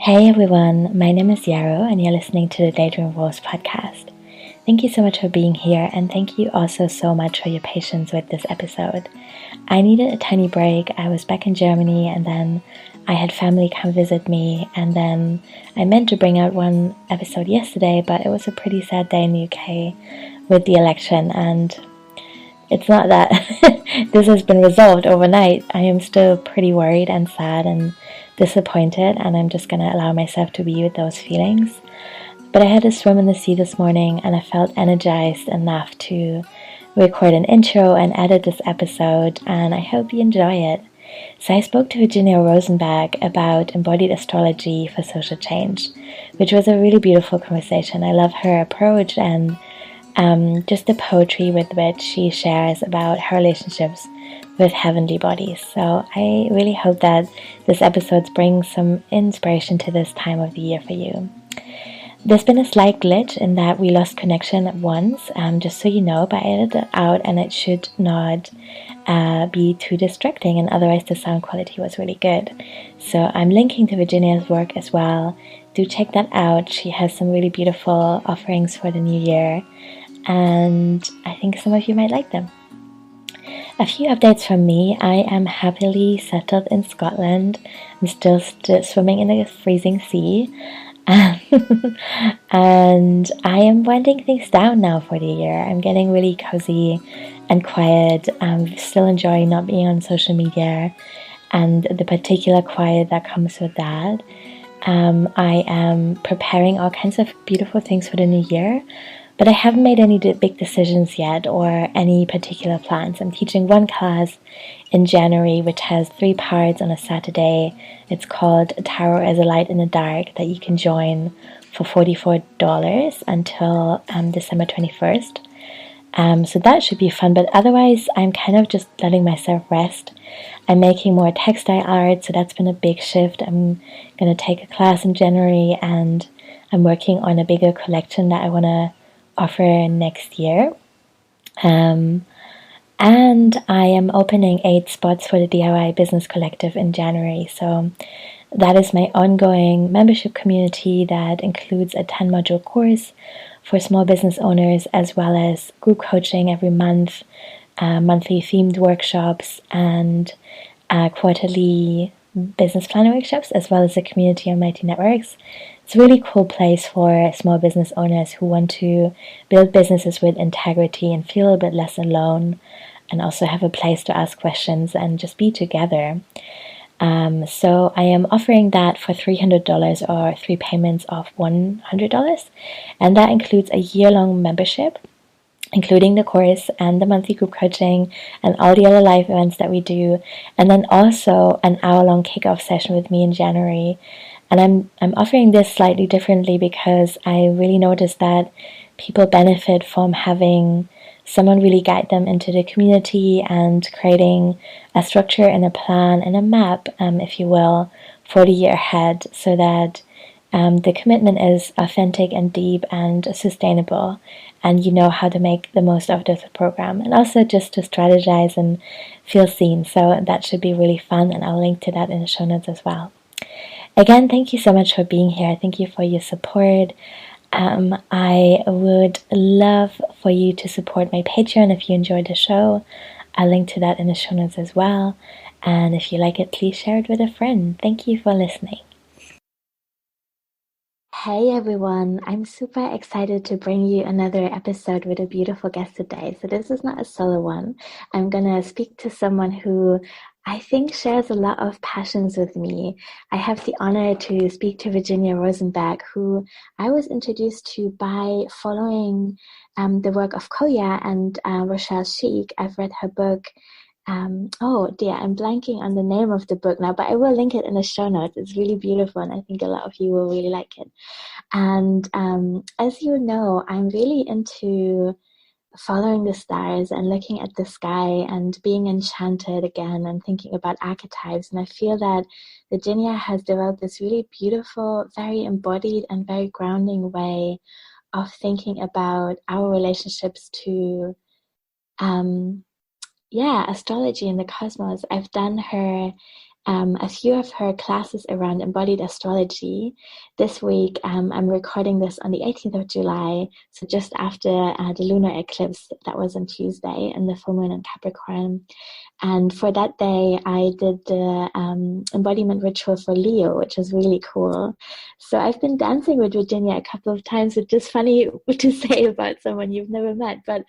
Hey everyone, my name is Yarrow and you're listening to the Daydream Rose podcast. Thank you so much for being here, and thank you also so much for your patience with this episode. I needed a tiny break. I was back in Germany and then I had family come visit me, and then I meant to bring out one episode yesterday, but it was a pretty sad day in the UK with the election, and it's not that this has been resolved overnight. I am still pretty worried and sad and disappointed, and I'm just gonna allow myself to be with those feelings. But I had a swim in the sea this morning and I felt energized enough to record an intro and edit this episode, and I hope you enjoy it. So I spoke to Virginia Rosenberg about embodied astrology for social change, which was a really beautiful conversation. I love her approach and just the poetry with which she shares about her relationships with heavenly bodies. So I really hope that this episode brings some inspiration to this time of the year for you. There's been a slight glitch in that we lost connection at once, just so you know, but I edited it out and it should not be too distracting, and otherwise the sound quality was really good. So I'm linking to Virginia's work as well. Do check that out. She has some really beautiful offerings for the new year, and I think some of you might like them. A few updates from me. I am happily settled in Scotland. I'm still swimming in a freezing sea. And I am winding things down now for the year. I'm getting really cozy and quiet. I'm still enjoying not being on social media and the particular quiet that comes with that. I am preparing all kinds of beautiful things for the new year, but I haven't made any big decisions yet or any particular plans. I'm teaching one class in January, which has 3 parts on a Saturday. It's called Tarot as a Light in the Dark, that you can join for $44 until December 21st. So that should be fun, but otherwise I'm kind of just letting myself rest. I'm making more textile art, so that's been a big shift. I'm going to take a class in January, and I'm working on a bigger collection that I want to offer next year. And I am opening 8 spots for the DIY Business Collective in January. So that is my ongoing membership community that includes a 10-module course for small business owners, as well as group coaching every month, monthly themed workshops, and quarterly business planning workshops, as well as a community on Mighty Networks. It's a really cool place for small business owners who want to build businesses with integrity and feel a bit less alone, and also have a place to ask questions and just be together. So I am offering that for $300 or 3 payments of $100, and that includes a year-long membership, including the course and the monthly group coaching and all the other live events that we do, and then also an hour-long kickoff session with me in January. And I'm offering this slightly differently because I really noticed that people benefit from having someone really guide them into the community and creating a structure and a plan and a map, if you will, for the year ahead, so that the commitment is authentic and deep and sustainable, and you know how to make the most of this program, and also just to strategize and feel seen. So that should be really fun, and I'll link to that in the show notes as well. Again, thank you so much for being here. Thank you for your support. I would love for you to support my Patreon if you enjoyed the show. I'll link to that in the show notes as well. And if you like it, please share it with a friend. Thank you for listening. Hey everyone, I'm super excited to bring you another episode with a beautiful guest today. So this is not a solo one. I'm gonna speak to someone who I think shares a lot of passions with me. I have the honor to speak to Virginia Rosenberg, who I was introduced to by following the work of Qoya and Rochelle Sheik. I've read her book. Oh dear, I'm blanking on the name of the book now, but I will link it in the show notes. It's really beautiful, and I think a lot of you will really like it. And as you know, I'm really into following the stars and looking at the sky and being enchanted again and thinking about archetypes. And I feel that Virginia has developed this really beautiful, very embodied and very grounding way of thinking about our relationships to astrology and the cosmos. I've done her a few of her classes around embodied astrology. This week, I'm recording this on the 18th of July, so just after the lunar eclipse that was on Tuesday and the full moon in Capricorn. And for that day, I did the embodiment ritual for Leo, which was really cool. So I've been dancing with Virginia a couple of times, which is funny to say about someone you've never met, but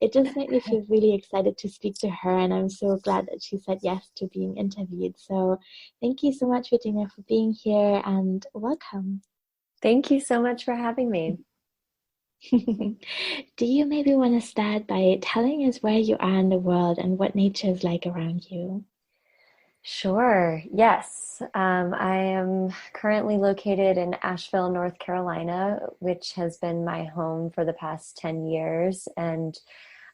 it just made me feel really excited to speak to her, and I'm so glad that she said yes to being interviewed. So thank you so much, Virginia, for being here, and welcome. Thank you so much for having me. Do you maybe want to start by telling us where you are in the world and what nature is like around you? Sure. Yes. I am currently located in Asheville, North Carolina, which has been my home for the past 10 years. And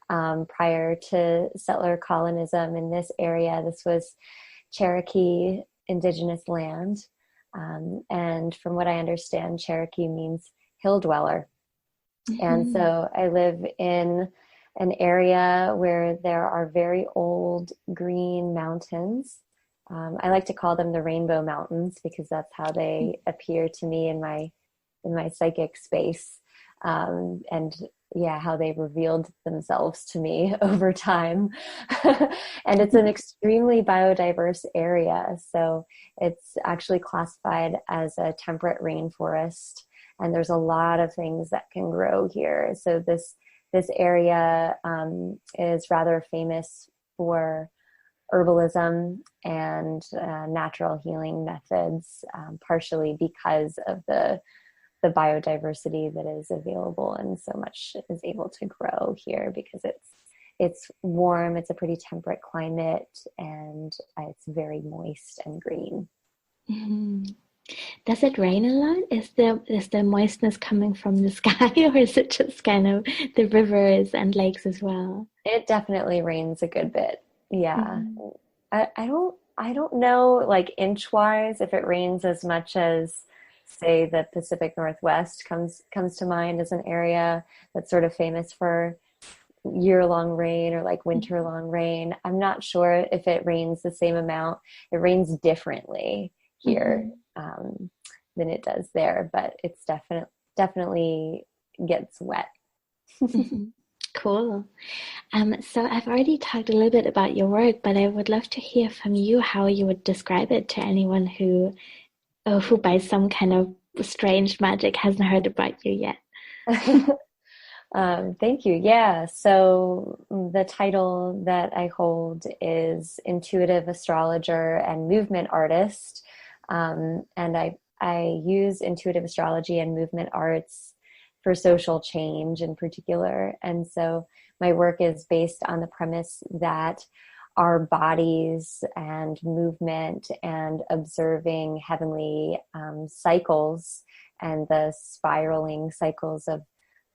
prior to settler colonism in this area, this was Cherokee indigenous land. And from what I understand, Cherokee means hill dweller. And so I live in an area where there are very old green mountains. I like to call them the Rainbow Mountains because that's how they appear to me in my psychic space, and yeah, how they revealed themselves to me over time. And it's an extremely biodiverse area, so it's actually classified as a temperate rainforest, and there's a lot of things that can grow here. So this area is rather famous for herbalism and natural healing methods, partially because of the biodiversity that is available, and so much is able to grow here because it's warm, it's a pretty temperate climate, and it's very moist and green. Mm-hmm. Does it rain a lot? Is the moistness coming from the sky, or is it just kind of the rivers and lakes as well? It definitely rains a good bit. Yeah. Mm-hmm. I don't know, like inch wise, if it rains as much as, say, the Pacific Northwest comes to mind as an area that's sort of famous for year-long rain or like winter-long rain. I'm not sure if it rains the same amount. It rains differently here than it does there, but it's definitely gets wet. Cool. So I've already talked a little bit about your work, but I would love to hear from you how you would describe it to anyone who by some kind of strange magic hasn't heard about you yet. Thank you. Yeah. So the title that I hold is Intuitive Astrologer and Movement Artist. And I use intuitive astrology and movement arts for social change in particular. And so my work is based on the premise that our bodies and movement and observing heavenly cycles and the spiraling cycles of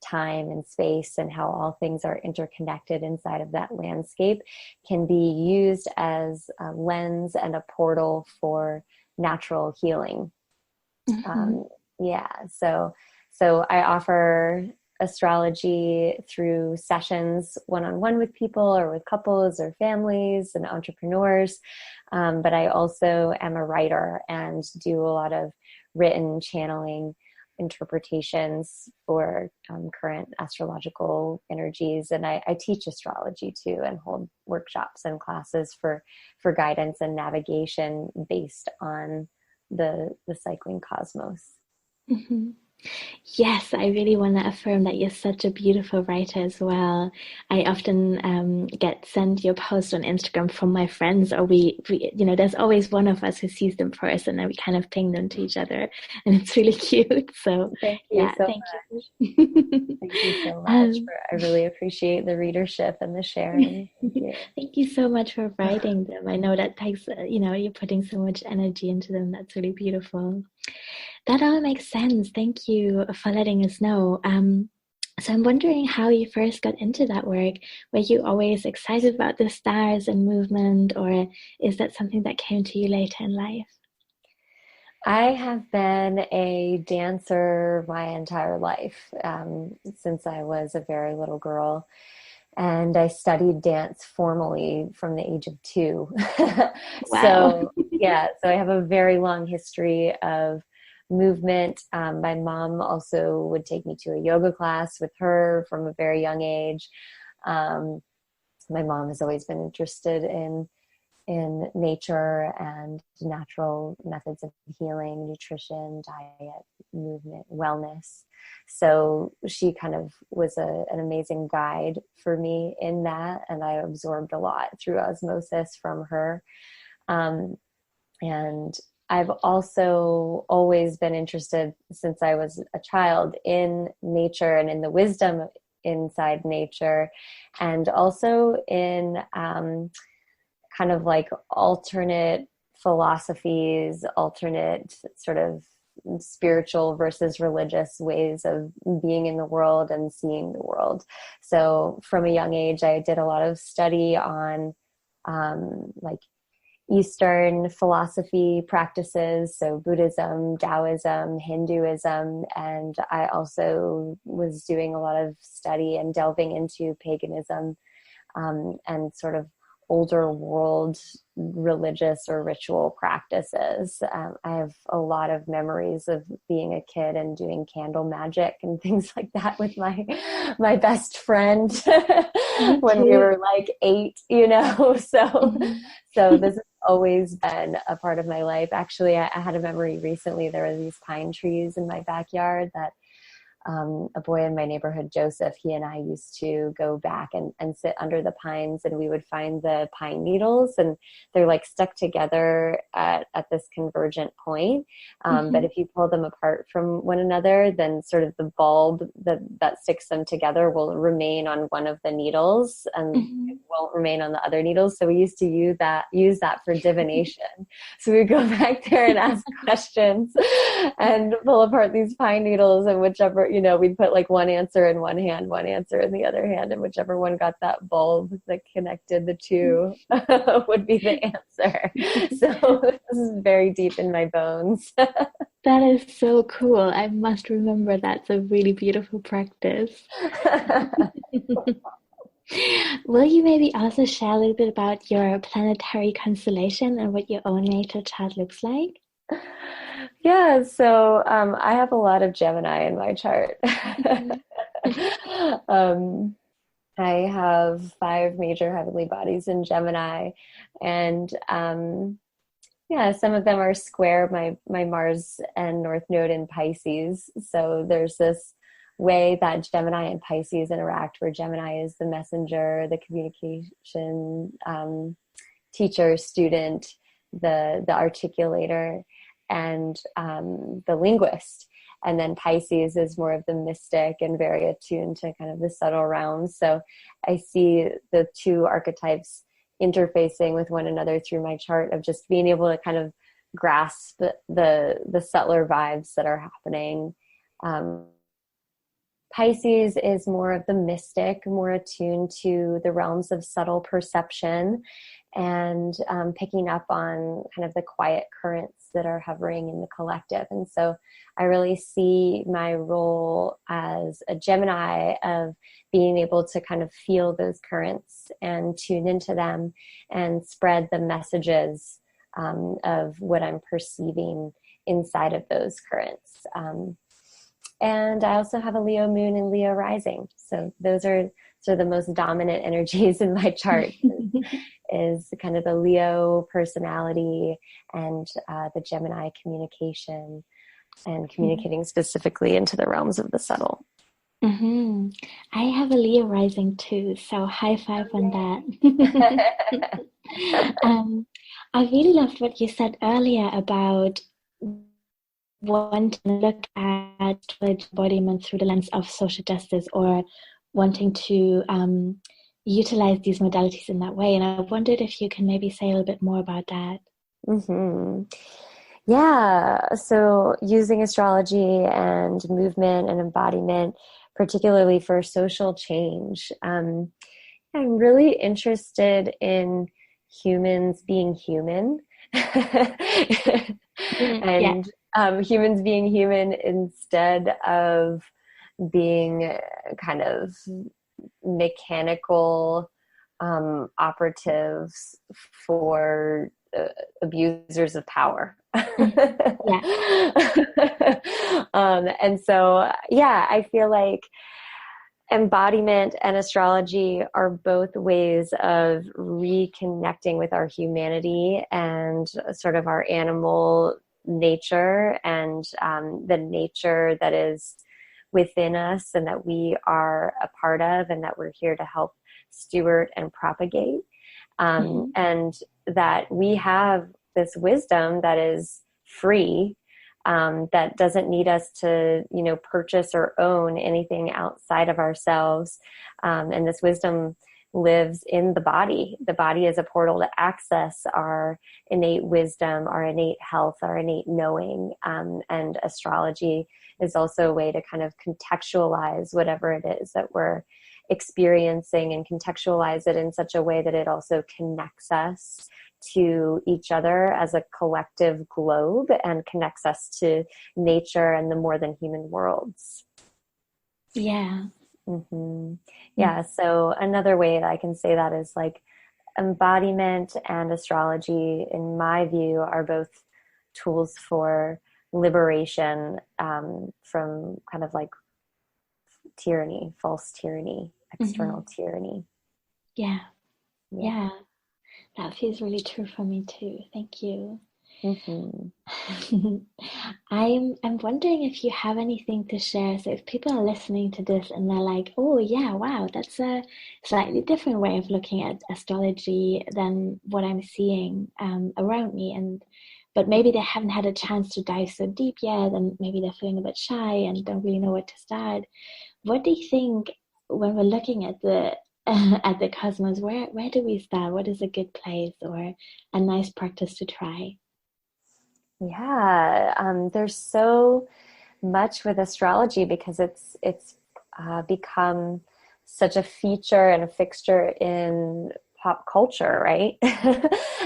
time and space and how all things are interconnected inside of that landscape can be used as a lens and a portal for natural healing. So I offer astrology through sessions one-on-one with people or with couples or families and entrepreneurs. But I also am a writer and do a lot of written channeling interpretations for current astrological energies. And I teach astrology too and hold workshops and classes for guidance and navigation based on the cycling cosmos. Mm-hmm. Yes, I really want to affirm that you're such a beautiful writer as well. I often get sent your posts on Instagram from my friends, or we, there's always one of us who sees them first, and then we kind of ping them to each other, and it's really cute. So, thank you so thank much. you. Thank you so much. I really appreciate the readership and the sharing. Thank you. Thank you so much for writing them. I know that takes, you're putting so much energy into them. That's really beautiful. That all makes sense. Thank you for letting us know. So I'm wondering how you first got into that work. Were you always excited about the stars and movement, or is that something that came to you later in life? I have been a dancer my entire life, since I was a very little girl. And I studied dance formally from the age of 2. Wow. So Yeah, so I have a very long history of movement. My mom also would take me to a yoga class with her from a very young age. Um, my mom has always been interested in nature and natural methods of healing, nutrition, diet, movement, wellness. So she kind of was an amazing guide for me in that, and I absorbed a lot through osmosis from her. Um, and I've also always been interested since I was a child in nature and in the wisdom inside nature, and also in kind of like alternate philosophies, alternate sort of spiritual versus religious ways of being in the world and seeing the world. So from a young age, I did a lot of study on like Eastern philosophy practices, so Buddhism, Taoism, Hinduism, and I also was doing a lot of study and delving into paganism and sort of older world religious or ritual practices. I have a lot of memories of being a kid and doing candle magic and things like that with my best friend when we were like 8, you know. So this has always been a part of my life. Actually, I had a memory recently. There were these pine trees in my backyard that a boy in my neighborhood, Joseph, he and I used to go back and sit under the pines, and we would find the pine needles, and they're like stuck together at this convergent point. But if you pull them apart from one another, then sort of the bulb that sticks them together will remain on one of the needles and it won't remain on the other needles. So we used to use that for divination. So we would go back there and ask questions and pull apart these pine needles, and whichever, you know, we'd put like one answer in one hand, one answer in the other hand, and whichever one got that bulb that connected the two would be the answer. So this is very deep in my bones. That is so cool. I must remember that. It's a really beautiful practice. Will you maybe also share a little bit about your planetary constellation and what your own natal chart looks like? Yeah, so I have a lot of Gemini in my chart. um, I have 5 major heavenly bodies in Gemini, and yeah, some of them are square. My Mars and North Node in Pisces. So there's this way that Gemini and Pisces interact, where Gemini is the messenger, the communication teacher, student, the articulator, and the linguist. And then Pisces is more of the mystic and very attuned to kind of the subtle realms. So I see the two archetypes interfacing with one another through my chart, of just being able to kind of grasp the subtler vibes that are happening. Pisces is more of the mystic, more attuned to the realms of subtle perception, and picking up on kind of the quiet currents that are hovering in the collective. And so I really see my role as a Gemini of being able to kind of feel those currents and tune into them and spread the messages of what I'm perceiving inside of those currents. And I also have a Leo moon and Leo rising. So those are sort of the most dominant energies in my chart. Is kind of the Leo personality and the Gemini communication, and communicating specifically into the realms of the subtle. I have a Leo rising too, so high five on that. I really loved what you said earlier about wanting to look at embodiment through the lens of social justice, or wanting to utilize these modalities in that way. And I wondered if you can maybe say a little bit more about that. Yeah, so using astrology and movement and embodiment, particularly for social change, I'm really interested in humans being human. And humans being human instead of being kind of mechanical operatives for abusers of power. Yeah. And so, yeah, I feel like embodiment and astrology are both ways of reconnecting with our humanity and sort of our animal nature, and the nature that is within us and that we are a part of, and that we're here to help steward and propagate. And that we have this wisdom that is free, that doesn't need us to, purchase or own anything outside of ourselves. And this wisdom lives in the body. The body is a portal to access our innate wisdom, our innate health, our innate knowing. And astrology is also a way to kind of contextualize whatever it is that we're experiencing, and contextualize it in such a way that it also connects us to each other as a collective globe, and connects us to nature and the more than human worlds. Yeah. Yeah. So another way that I can say that is like embodiment and astrology, in my view, are both tools for liberation from kind of like tyranny, false tyranny, external tyranny. Yeah. That feels really true for me too. Thank you. I'm wondering if you have anything to share. So if people are listening to this and they're like, oh yeah, wow, that's a slightly different way of looking at astrology than what I'm seeing around me, but maybe they haven't had a chance to dive so deep yet, and maybe they're feeling a bit shy and don't really know where to start. What do you think when we're looking at the at the cosmos? Where do we start? What is a good place or a nice practice to try? Yeah, there's so much with astrology because it's become such a feature and a fixture in pop culture, right?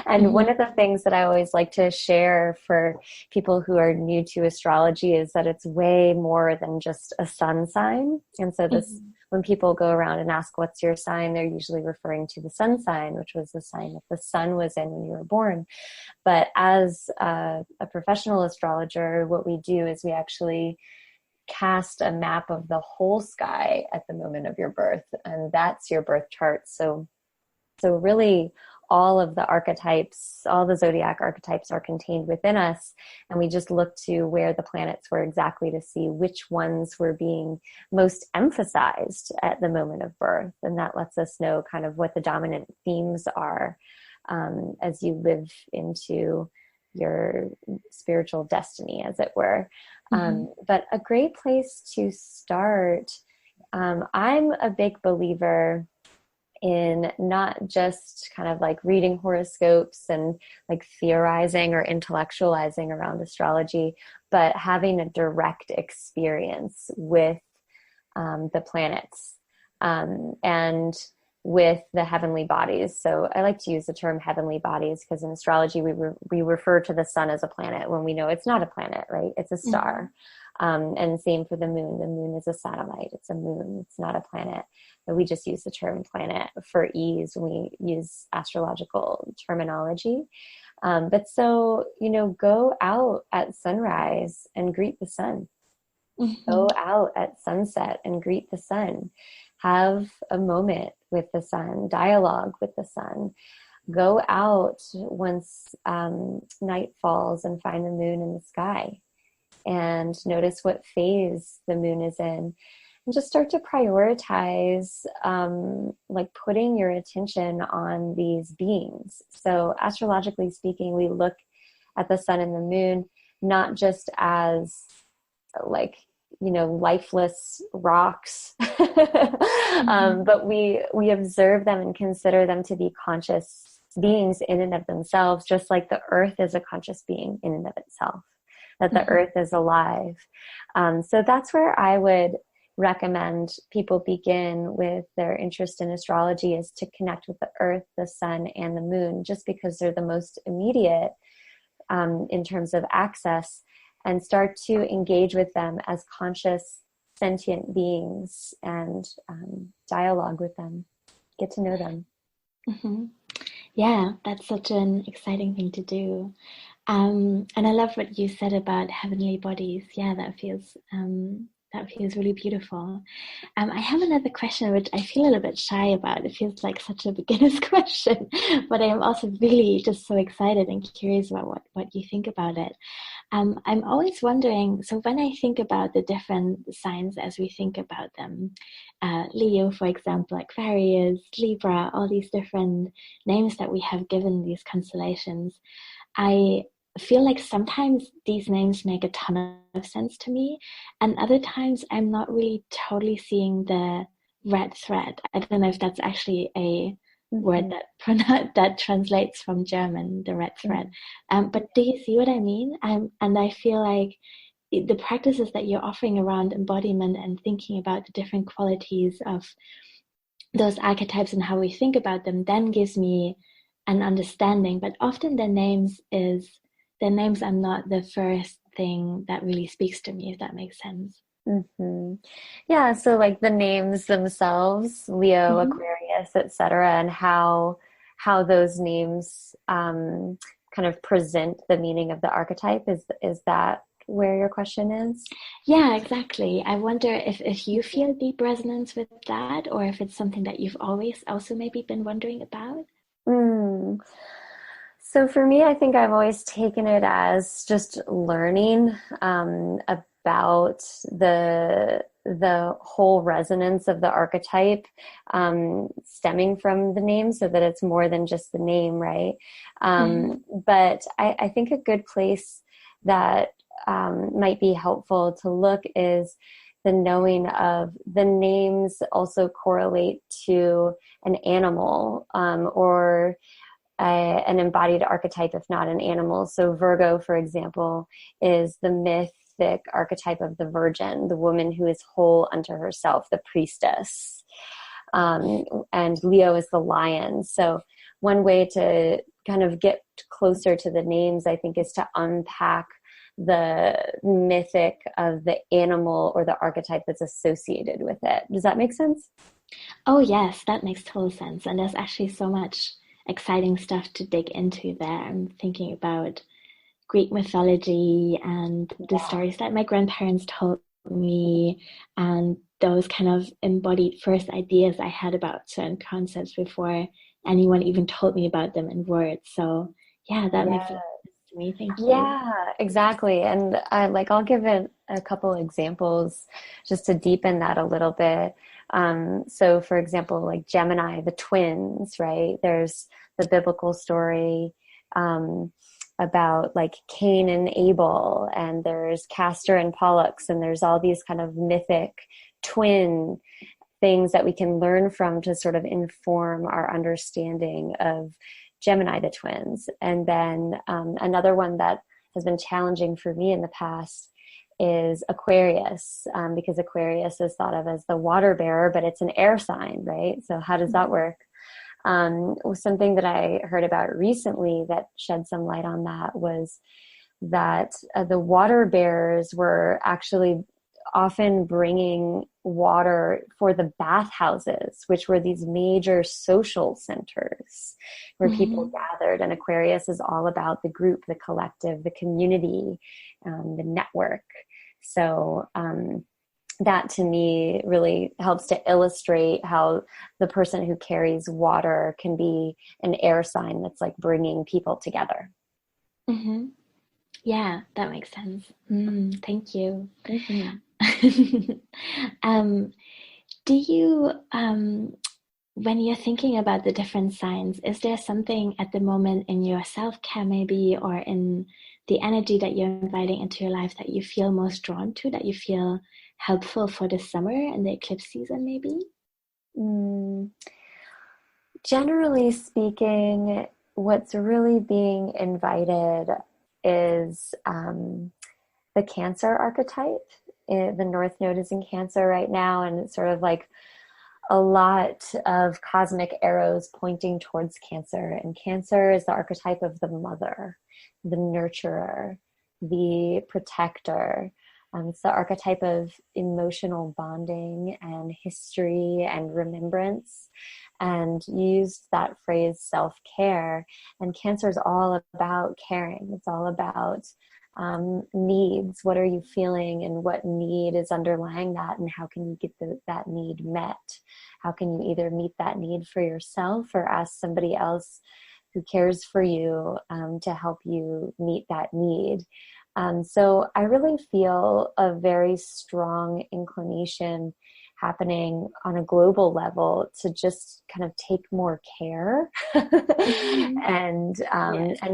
And one of the things that I always like to share for people who are new to astrology is that it's way more than just a sun sign. And so this, when people go around and ask, what's your sign? They're usually referring to the sun sign, which was the sign that the sun was in when you were born. But as a professional astrologer, what we do is we actually cast a map of the whole sky at the moment of your birth, and that's your birth chart. So really all of the archetypes, all the zodiac archetypes are contained within us. And we just look to where the planets were exactly to see which ones were being most emphasized at the moment of birth. And that lets us know kind of what the dominant themes are as you live into your spiritual destiny, as it were. But a great place to start, I'm a big believer in not just kind of like reading horoscopes and like theorizing or intellectualizing around astrology, but having a direct experience with the planets and with the heavenly bodies. So I like to use the term heavenly bodies because in astrology, we refer to the sun as a planet when we know it's not a planet, right? It's a star. And same for the moon. The moon is a satellite. It's a moon. It's not a planet. But we just use the term planet for ease when we use astrological terminology. But so, go out at sunrise and greet the sun. Go out at sunset and greet the sun. Have a moment with the sun, dialogue with the sun. Go out once night falls and find the moon in the sky and notice what phase the moon is in. And just start to prioritize, like putting your attention on these beings. So astrologically speaking, we look at the sun and the moon, not just as like, lifeless rocks, but we observe them and consider them to be conscious beings in and of themselves, just like the earth is a conscious being in and of itself, that the earth is alive. So that's where I would recommend people begin with their interest in astrology, is to connect with the earth, the sun, and the moon, just because they're the most immediate in terms of access, and start to engage with them as conscious, sentient beings and dialogue with them, get to know them. Yeah, that's such an exciting thing to do. And I love what you said about heavenly bodies. Yeah, that feels really beautiful. I have another question which I feel a little bit shy about. It feels like such a beginner's question, but I am also really just so excited and curious about what you think about it. I'm always wondering, so when I think about the different signs as we think about them, Leo, for example, Aquarius, Libra, all these different names that we have given these constellations, I feel like sometimes these names make a ton of sense to me, and other times I'm not really totally seeing the red thread. I don't know if that's actually a word Mm-hmm. that translates from German, the red thread. But do you see what I mean? And I feel like the practices that you're offering around embodiment and thinking about the different qualities of those archetypes and how we think about them then gives me an understanding. But often their names are not the first thing that really speaks to me, if that makes sense. Mm-hmm. Yeah, so like the names themselves, Leo, Mm-hmm. Aquarius, etc., and how those names kind of present the meaning of the archetype. Is that where your question is? Yeah, exactly. I wonder if you feel deep resonance with that, or if it's something that you've always also maybe been wondering about. Mm. So for me, I think I've always taken it as just learning about the whole resonance of the archetype stemming from the name, so that it's more than just the name, right? Mm-hmm. But I think a good place that might be helpful to look is the knowing of the names also correlate to an animal or an embodied archetype, if not an animal. So Virgo, for example, is the mythic archetype of the virgin, the woman who is whole unto herself, the priestess. And Leo is the lion. So one way to kind of get closer to the names, I think, is to unpack the mythic of the animal or the archetype that's associated with it. Does that make sense? Oh, yes, that makes total sense. And there's actually so much exciting stuff to dig into there. I'm thinking about Greek mythology and the Yeah. stories that my grandparents told me, and those kind of embodied first ideas I had about certain concepts before anyone even told me about them in words. So, yeah, that makes a lot Yeah. of sense to me. Thank you. Yeah, exactly. And I'll give it a couple examples just to deepen that a little bit. So for example, like Gemini, the twins, right? There's the biblical story, about like Cain and Abel, and there's Castor and Pollux, and there's all these kind of mythic twin things that we can learn from to sort of inform our understanding of Gemini, the twins. And then another one that has been challenging for me in the past is Aquarius, because Aquarius is thought of as the water bearer, but it's an air sign, right? So how does that work? Something that I heard about recently that shed some light on that was that the water bearers were actually often bringing water for the bathhouses, which were these major social centers where people Mm-hmm. gathered. And Aquarius is all about the group, the collective, the community, the network. So that to me really helps to illustrate how the person who carries water can be an air sign that's like bringing people together. Mm-hmm. Yeah, that makes sense. Thank you. Mm-hmm. um, do you, when you're thinking about the different signs, is there something at the moment in your self-care maybe, or in the energy that you're inviting into your life that you feel most drawn to, that you feel helpful for the summer and the eclipse season maybe? Mm. Generally speaking, what's really being invited is the Cancer archetype. The North Node is in Cancer right now, and it's sort of like a lot of cosmic arrows pointing towards Cancer. And Cancer is the archetype of the mother, the nurturer, the protector. It's the archetype of emotional bonding and history and remembrance. And you used that phrase self-care. And Cancer is all about caring. It's all about needs. What are you feeling, and what need is underlying that, and how can you get that need met? How can you either meet that need for yourself or ask somebody else who cares for you to help you meet that need? So I really feel a very strong inclination happening on a global level to just kind of take more care and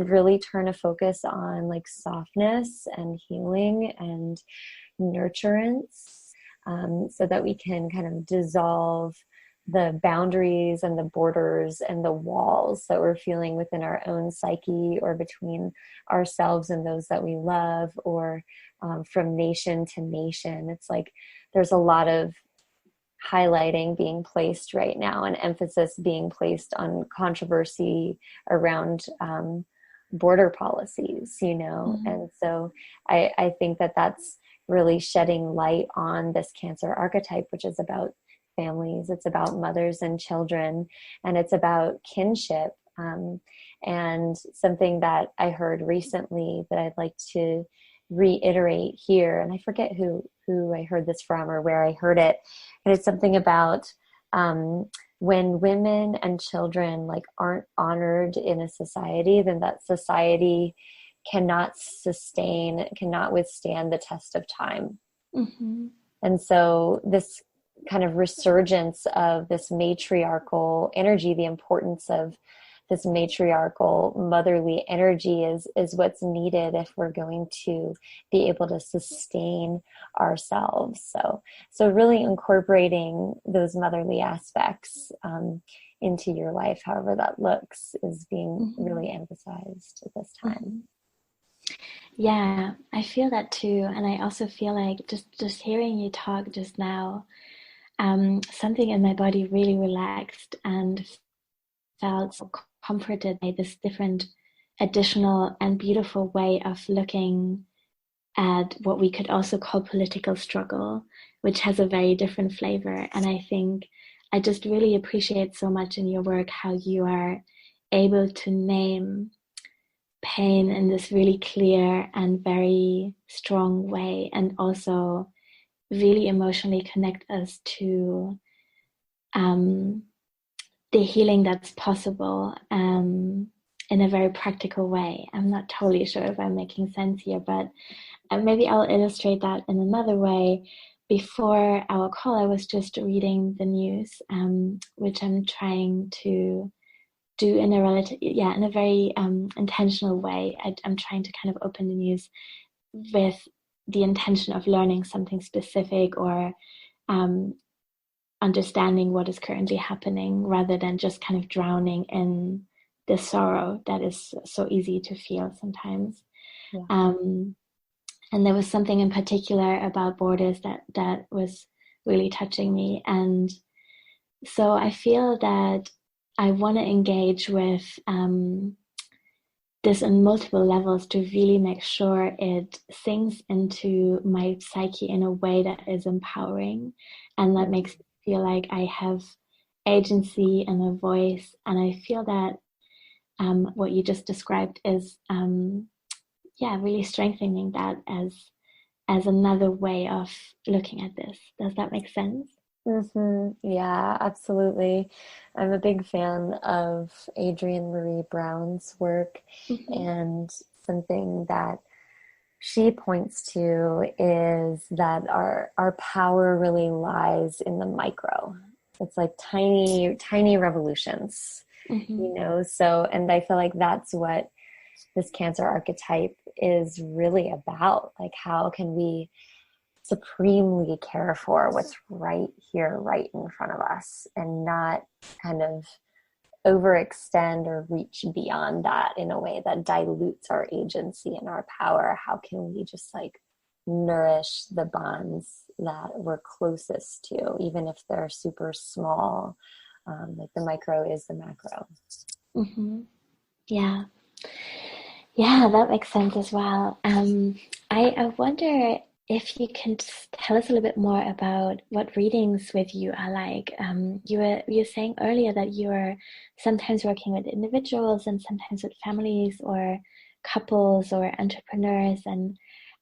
really turn a focus on like softness and healing and nurturance, so that we can kind of dissolve the boundaries and the borders and the walls that we're feeling within our own psyche, or between ourselves and those that we love, or from nation to nation. It's like there's a lot of highlighting being placed right now, and emphasis being placed on controversy around border policies, and so I think that that's really shedding light on this Cancer archetype, which is about families, it's about mothers and children, and it's about kinship. And something that I heard recently that I'd like to reiterate here, and I forget who I heard this from or where I heard it, but it's something about when women and children like aren't honored in a society, then that society cannot withstand the test of time. Mm-hmm. And so this kind of resurgence of this matriarchal energy, the importance of this matriarchal motherly energy is what's needed if we're going to be able to sustain ourselves. So really incorporating those motherly aspects into your life, however that looks, is being really emphasized at this time. Yeah, I feel that too. And I also feel like just hearing you talk just now, something in my body really relaxed and felt so comforted by this different, additional and beautiful way of looking at what we could also call political struggle, which has a very different flavor. And I think I just really appreciate so much in your work how you are able to name pain in this really clear and very strong way, and also really emotionally connect us to the healing that's possible in a very practical way. I'm not totally sure if I'm making sense here, but maybe I'll illustrate that in another way. Before our call, I was just reading the news, which I'm trying to do in a very intentional way. I'm trying to kind of open the news with the intention of learning something specific, or understanding what is currently happening, rather than just kind of drowning in the sorrow that is so easy to feel sometimes. Yeah. And there was something in particular about borders that was really touching me. And so I feel that I want to engage with this on multiple levels to really make sure it sinks into my psyche in a way that is empowering and that makes me feel like I have agency and a voice. And I feel that what you just described is really strengthening that as another way of looking at this. Does that make sense? Mm-hmm. Yeah, absolutely. I'm a big fan of Adrienne Marie Brown's work, and something that she points to is that our power really lies in the micro. It's like tiny revolutions, so, and I feel like that's what this Cancer archetype is really about. Like, how can we supremely care for what's right here, right in front of us, and not kind of overextend or reach beyond that in a way that dilutes our agency and our power? How can we just like nourish the bonds that we're closest to, even if they're super small? Like the micro is the macro. Yeah, that makes sense as well. I wonder if you can just tell us a little bit more about what readings with you are like. You were saying earlier that you are sometimes working with individuals and sometimes with families or couples or entrepreneurs, and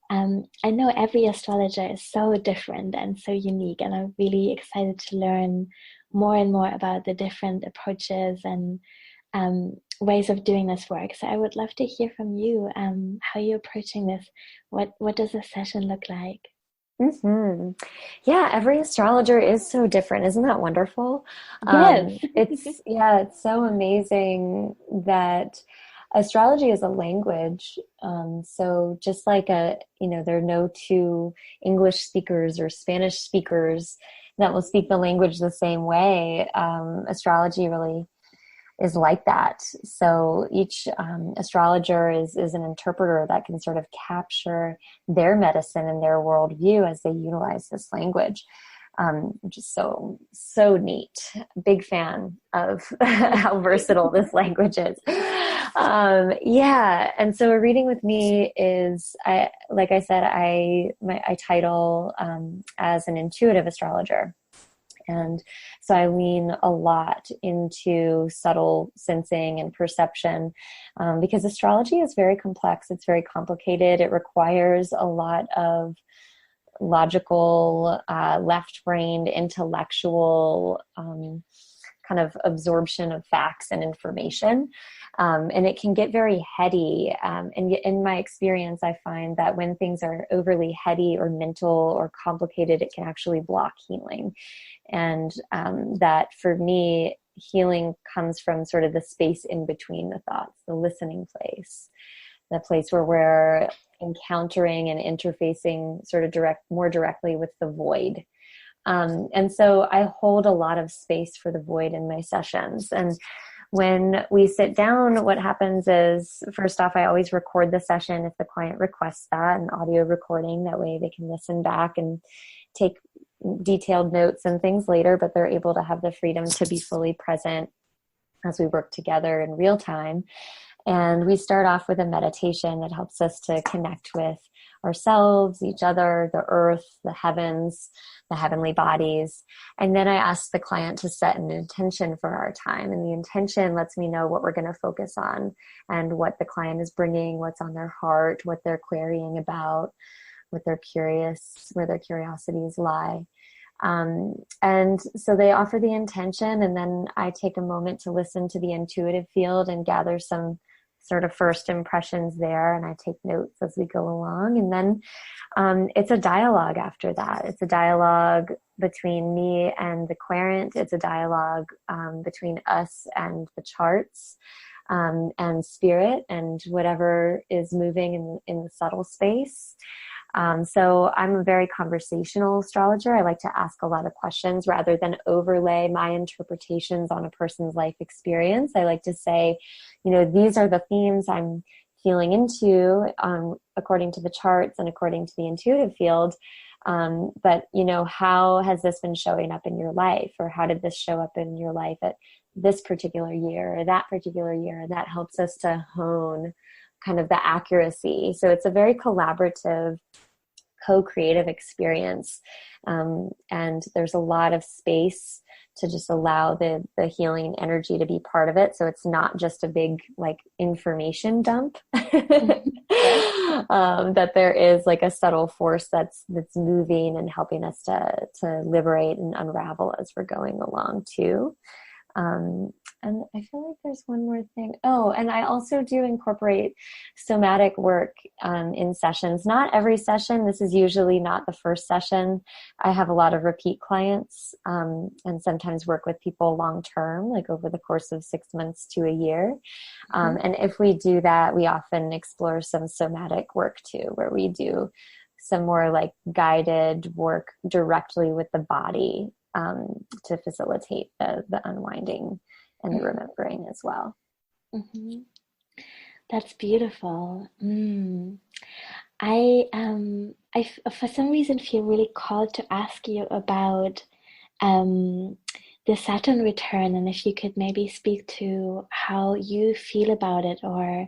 I know every astrologer is so different and so unique, and I'm really excited to learn more and more about the different approaches and ways of doing this work. So I would love to hear from you, how you're approaching this. What does a session look like? Hmm. Yeah, every astrologer is so different. Isn't that wonderful? Yes. It's so amazing that astrology is a language. So just like there are no two English speakers or Spanish speakers that will speak the language the same way. Astrology really is like that. So each astrologer is an interpreter that can sort of capture their medicine and their worldview as they utilize this language, which is so neat. Big fan of how versatile this language is. Yeah, and so a reading with me is, like I said, I title as an intuitive astrologer. And so I lean a lot into subtle sensing and perception, because astrology is very complex. It's very complicated. It requires a lot of logical, left-brained, intellectual kind of absorption of facts and information. And it can get very heady. And in my experience, I find that when things are overly heady or mental or complicated, it can actually block healing. And that for me, healing comes from sort of the space in between the thoughts, the listening place, the place where we're encountering and interfacing sort of more directly with the void. And so I hold a lot of space for the void in my sessions. And when we sit down, what happens is, first off, I always record the session if the client requests that, an audio recording. That way they can listen back and take detailed notes and things later, but they're able to have the freedom to be fully present as we work together in real time. And we start off with a meditation that helps us to connect with ourselves, each other, the earth, the heavens, the heavenly bodies. And then I ask the client to set an intention for our time. And the intention lets me know what we're going to focus on and what the client is bringing, what's on their heart, what they're querying about, what they're curious, where their curiosities lie. And so they offer the intention, and then I take a moment to listen to the intuitive field and gather some sort of first impressions there, and I take notes as we go along. And then it's a dialogue after that. It's a dialogue between me and the querent. It's a dialogue between us and the charts, and spirit and whatever is moving in the subtle space. So I'm a very conversational astrologer. I like to ask a lot of questions rather than overlay my interpretations on a person's life experience. I like to say, these are the themes I'm feeling into, according to the charts and according to the intuitive field. But how has this been showing up in your life, or how did this show up in your life at this particular year or that particular year? And that helps us to hone kind of the accuracy. So it's a very collaborative, co-creative experience. And there's a lot of space to just allow the healing energy to be part of it. So it's not just a big information dump, that there is a subtle force that's moving and helping us to liberate and unravel as we're going along too. And I feel like there's one more thing. Oh, and I also do incorporate somatic work in sessions. Not every session. This is usually not the first session. I have a lot of repeat clients, and sometimes work with people long-term, over the course of 6 months to a year. And if we do that, we often explore some somatic work too, where we do some more guided work directly with the body, to facilitate the unwinding and the remembering as well. Mm-hmm. That's beautiful. I for some reason feel really called to ask you about the Saturn return, and if you could maybe speak to how you feel about it, or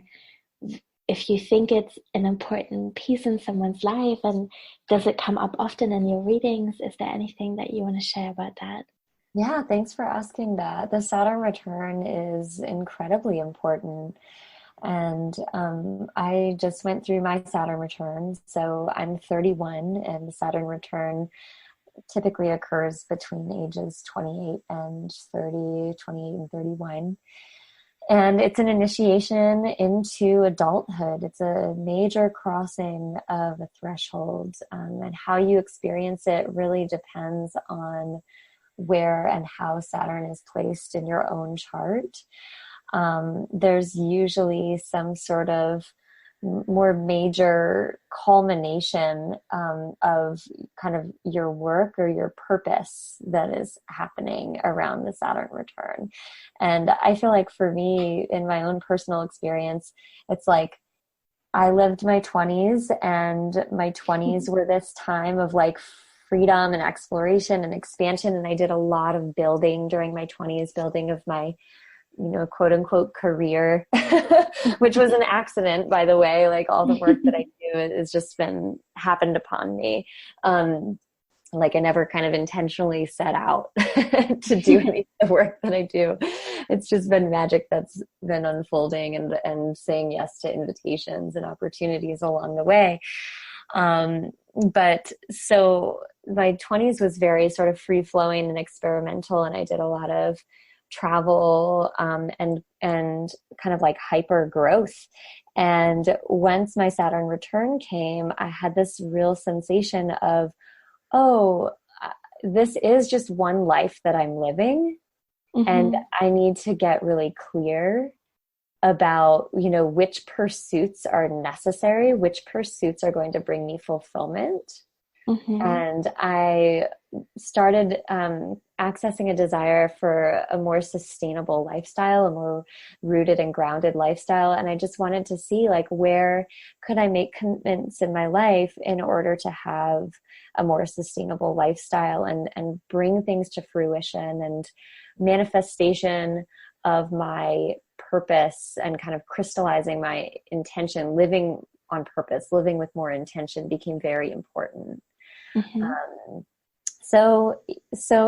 if you think it's an important piece in someone's life, and does it come up often in your readings? Is there anything that you want to share about that? Yeah, thanks for asking that. The Saturn return is incredibly important. And I just went through my Saturn return. So I'm 31, and the Saturn return typically occurs between ages 28 and 30, 28 and 31. And it's an initiation into adulthood. It's a major crossing of a threshold. And how you experience it really depends on where and how Saturn is placed in your own chart. There's usually some sort of more major culmination of kind of your work or your purpose that is happening around the Saturn return. And I feel like for me, in my own personal experience, it's like I lived my 20s, and my 20s were this time of like freedom and exploration and expansion. And I did a lot of building during my 20s, building of my, quote unquote career, which was an accident, by the way. Like all the work that I do has just happened upon me. Like I never kind of intentionally set out to do any of the work that I do. It's just been magic that's been unfolding and saying yes to invitations and opportunities along the way. But so my 20s was very sort of free flowing and experimental. And I did a lot of travel, and kind of like hyper growth. And once my Saturn return came, I had this real sensation of, oh, this is just one life that I'm living. Mm-hmm. And I need to get really clear about, which pursuits are necessary, which pursuits are going to bring me fulfillment. Mm-hmm. And I started accessing a desire for a more sustainable lifestyle, a more rooted and grounded lifestyle. And I just wanted to see, like, where could I make commitments in my life in order to have a more sustainable lifestyle and bring things to fruition and manifestation of my purpose, and kind of crystallizing my intention, living on purpose, living with more intention became very important. Mm-hmm. So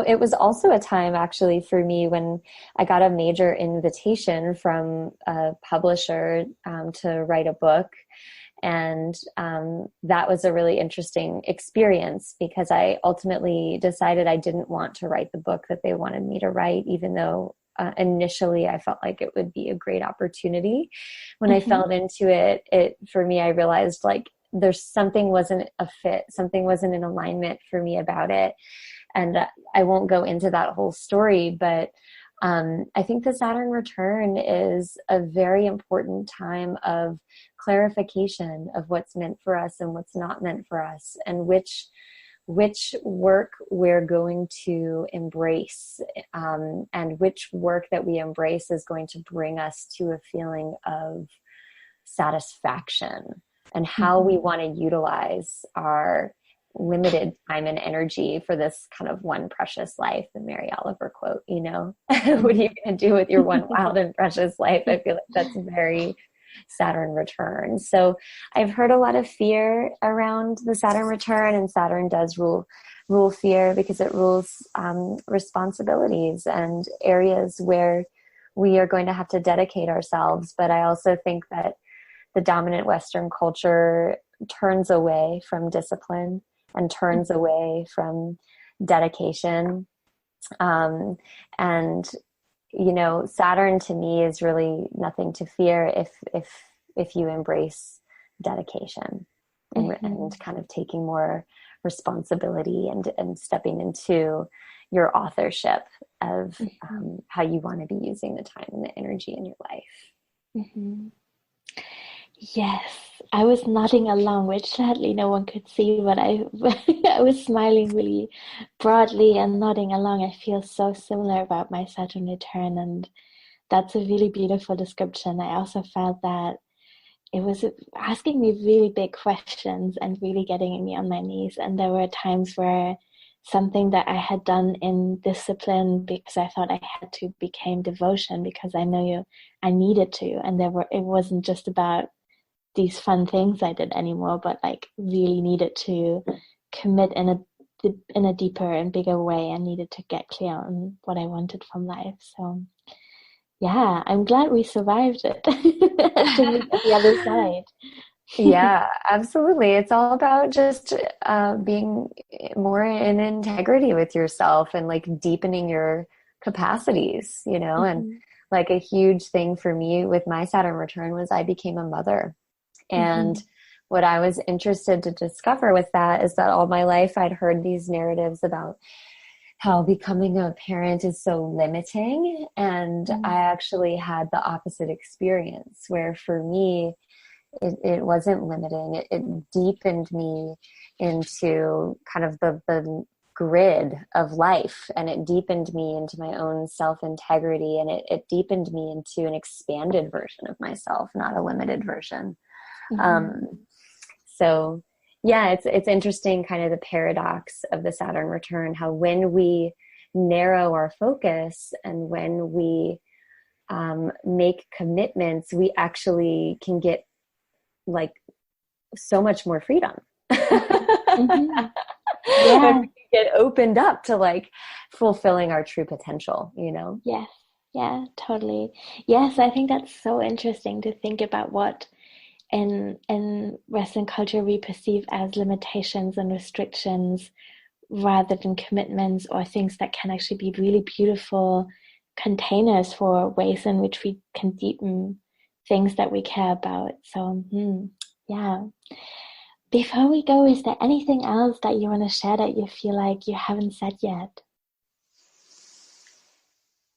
it was also a time actually for me when I got a major invitation from a publisher to write a book. And that was a really interesting experience, because I ultimately decided I didn't want to write the book that they wanted me to write, even though initially I felt like it would be a great opportunity. When I fell into it, for me, I realized like there's something wasn't a fit, something wasn't in alignment for me about it. And I won't go into that whole story, but I think the Saturn return is a very important time of clarification of what's meant for us and what's not meant for us, and which work we're going to embrace, and which work that we embrace is going to bring us to a feeling of satisfaction, and how we want to utilize our limited time and energy for this kind of one precious life, the Mary Oliver quote, what are you going to do with your one wild and precious life? I feel like that's very Saturn return. So I've heard a lot of fear around the Saturn return, and Saturn does rule fear because it rules responsibilities and areas where we are going to have to dedicate ourselves. But I also think that the dominant Western culture turns away from discipline and turns away from dedication. And, Saturn to me is really nothing to fear if you embrace dedication and kind of taking more responsibility and stepping into your authorship of how you want to be using the time and the energy in your life. Mm-hmm. Yes, I was nodding along, which sadly no one could see, but I was smiling really broadly and nodding along. I feel so similar about my Saturn return, and that's a really beautiful description. I also felt that it was asking me really big questions and really getting me on my knees. And there were times where something that I had done in discipline because I thought I had to became devotion because I know I needed to. And it wasn't just about these fun things I did anymore, but like really needed to commit in a deeper and bigger way, and needed to get clear on what I wanted from life. So yeah, I'm glad we survived it to meet at the other side. Yeah, absolutely. It's all about just being more in integrity with yourself and like deepening your capacities, you know? And Mm-hmm. like a huge thing for me with my Saturn return was I became a mother. Mm-hmm. And what I was interested to discover with that is that all my life I'd heard these narratives about how becoming a parent is so limiting. And I actually had the opposite experience where for me, it wasn't limiting. It deepened me into kind of the grid of life, and it deepened me into my own self-integrity, and it deepened me into an expanded version of myself, not a limited version. Mm-hmm. So yeah, it's interesting, kind of the paradox of the Saturn return, how when we narrow our focus and when we make commitments, we actually can get like so much more freedom. Mm-hmm. When Yeah. we get opened up to like fulfilling our true potential, you know? Yes. Yeah, totally. Yes, I think that's so interesting to think about what in Western culture we perceive as limitations and restrictions rather than commitments, or things that can actually be really beautiful containers for ways in which we can deepen things that we care about. So, yeah. Before we go, is there anything else that you want to share that you feel like you haven't said yet?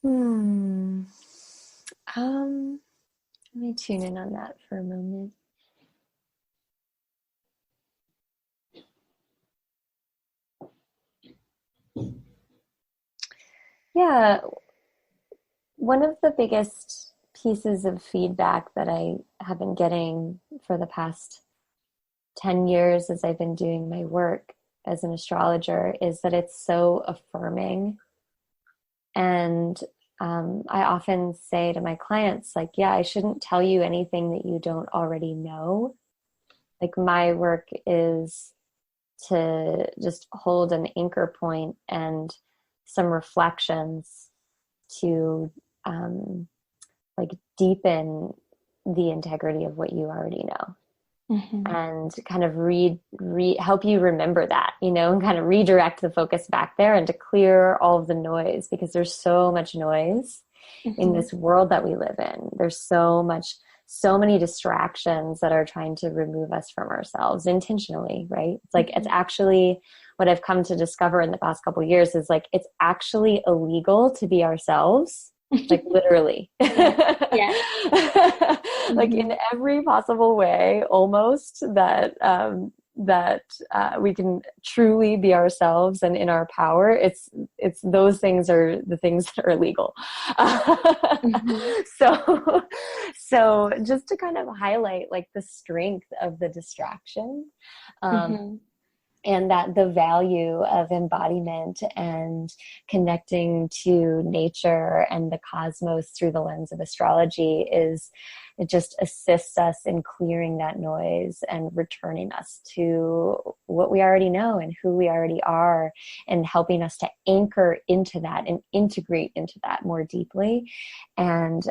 Hmm. Let me tune in on that for a moment. Yeah, one of the biggest pieces of feedback that I have been getting for the past 10 years as I've been doing my work as an astrologer is that it's so affirming. And I often say to my clients, like, yeah, I shouldn't tell you anything that you don't already know. Like, my work is to just hold an anchor point and some reflections to like deepen the integrity of what you already know, Mm-hmm. and kind of help you remember that, you know, and kind of redirect the focus back there and to clear all of the noise, because there's so much noise in Mm-hmm. this world that we live in. There's so many distractions that are trying to remove us from ourselves intentionally, right? It's like, it's Mm-hmm. actually what I've come to discover in the past couple of years is like, it's actually illegal to be ourselves, like literally. Yeah. Yeah. Like Mm-hmm. in every possible way, almost, that we can truly be ourselves and in our power. It's those things are the things that are illegal. Mm-hmm. so so just to kind of highlight like the strength of the distraction, um, Mm-hmm. and that the value of embodiment and connecting to nature and the cosmos through the lens of astrology is, it just assists us in clearing that noise and returning us to what we already know and who we already are, and helping us to anchor into that and integrate into that more deeply. And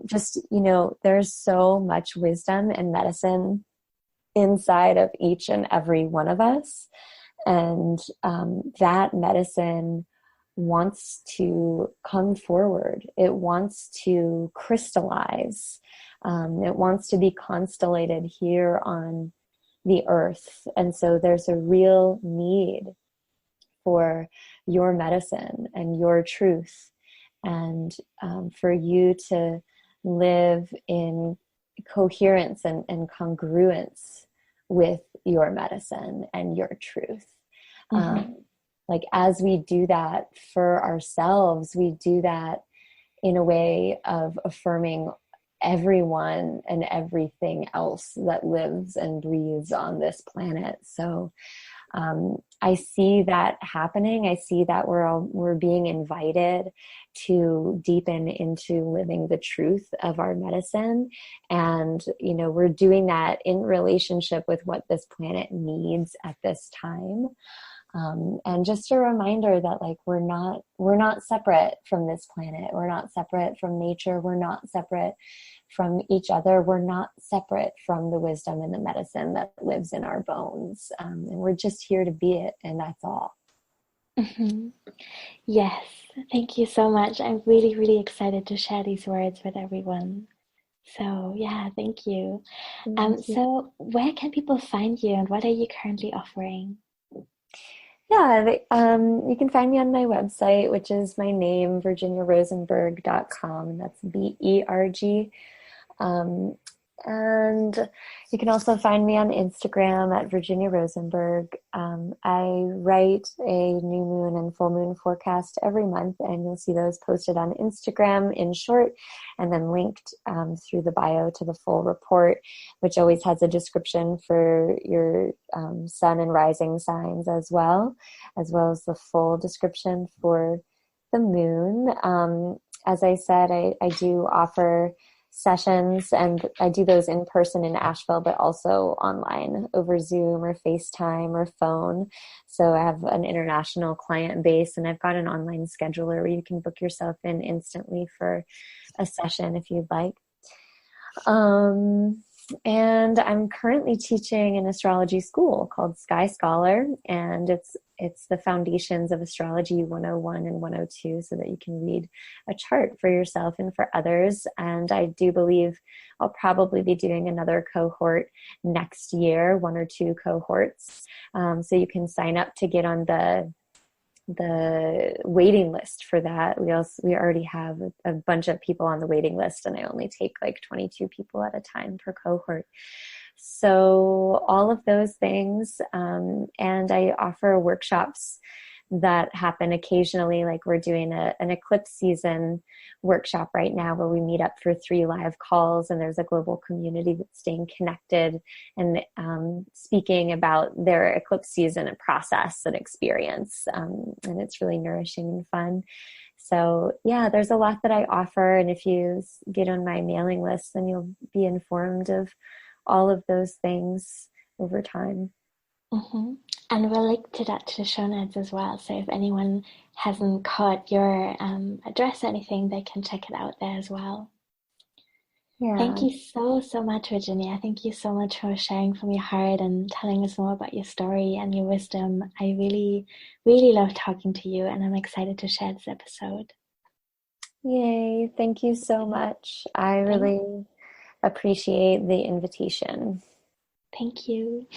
just, you know, there's so much wisdom and medicine inside of each and every one of us. And that medicine wants to come forward. It wants to crystallize. It wants to be constellated here on the earth. And so there's a real need for your medicine and your truth, and for you to live in coherence and congruence with your medicine and your truth. Mm-hmm. Like, as we do that for ourselves, we do that in a way of affirming everyone and everything else that lives and breathes on this planet. So I see that happening. I see that we're being invited to deepen into living the truth of our medicine. And, we're doing that in relationship with what this planet needs at this time. And just a reminder that like we're not separate from this planet. We're not separate from nature. We're not separate from each other. We're not separate from the wisdom and the medicine that lives in our bones. And we're just here to be it, and that's all. Hmm. Yes, thank you so much. I'm really, really excited to share these words with everyone. So, yeah, thank you. Thank you. So where can people find you and what are you currently offering? Yeah, you can find me on my website, which is my name, virginiarosenberg.com, and that's BERG. Um, and you can also find me on Instagram at Virginia Rosenberg. I write a new moon and full moon forecast every month, and you'll see those posted on Instagram in short, and then linked through the bio to the full report, which always has a description for your sun and rising signs as well as the full description for the moon. As I said, I do offer sessions, and I do those in person in Asheville, but also online over Zoom or FaceTime or phone. So I have an international client base, and I've got an online scheduler where you can book yourself in instantly for a session if you'd like. And I'm currently teaching an astrology school called Sky Scholar, and it's the foundations of astrology 101 and 102 so that you can read a chart for yourself and for others. And I do believe I'll probably be doing another cohort next year, one or two cohorts. So you can sign up to get on the waiting list for that. We already have a bunch of people on the waiting list, and I only take like 22 people at a time per cohort. So all of those things, and I offer workshops that happen occasionally. Like we're doing an eclipse season workshop right now where we meet up for 3 live calls, and there's a global community that's staying connected and speaking about their eclipse season and process and experience. And it's really nourishing and fun. So yeah, there's a lot that I offer. And if you get on my mailing list, then you'll be informed of all of those things over time. Hmm. And we'll link to that to the show notes as well. So if anyone hasn't caught your address or anything, they can check it out there as well. Thank Yeah. you so, so much, Virginia. Thank you so much for sharing from your heart and telling us more about your story and your wisdom. I really, really love talking to you, and I'm excited to share this episode. Yay. Thank you so much. I Thank, really appreciate the invitation. thank you.